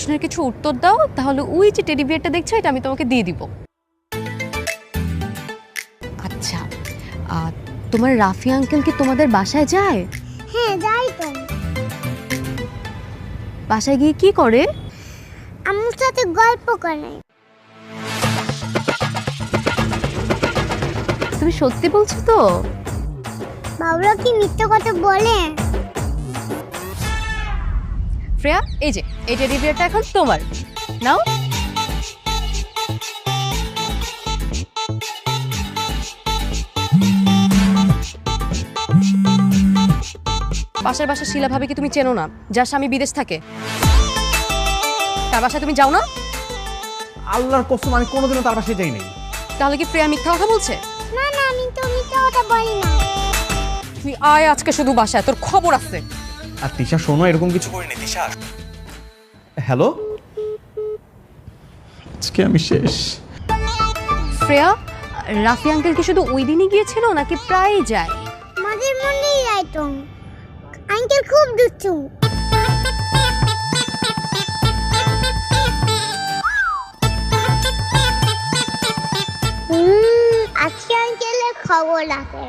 প্রশ্নের কিছু উত্তর দাও, তাহলে ওই যে টেডি বিয়ারটা দেখছো এটা আমি তোমাকে দিয়ে দিব। আচ্ছা, তোমার রাফি আঙ্কেল কি তোমাদের বাসায় যায়? হ্যাঁ যাই তো। বাসায় গিয়ে কি করে? আম্মুর সাথে গল্প করে। তুমি সত্যি বলছো তো? বাবুরা কি মিথ্যে কথা বলে? শ্রেয়া, এই যে এই টেডি বিয়ারটা এখন তোমার, নাও। পাশের বাসা শিলা ভাবে কি তুমি চেনো না? যার স্বামী বিদেশ থাকে, তার বাসায় তুমি যাও না? আল্লাহর কসম আমি কোনোদিনও তার বাসায় যাই নাই। তাহলে কি প্রিয়া মিথ্যা কথা বলছে? না না, আমি তো মিথ্যে কথা বলি না। তুই আয় আজকে শুধু বাসায়, তোর খবর আছে। আর তিশা শোনো, এরকম কিছু করিনি তিশা। হ্যালো, আজকে আমি শেষ। শ্রেয়া, রাফি আঙ্কেল কি শুধু ওই দিনই গিয়েছিল নাকি প্রায়ই যায়? মাঝে মধ্যেই যাই তো। আঙ্কেল খুব দুষ্টু। আজকে আঙ্কেলের খবর আছে।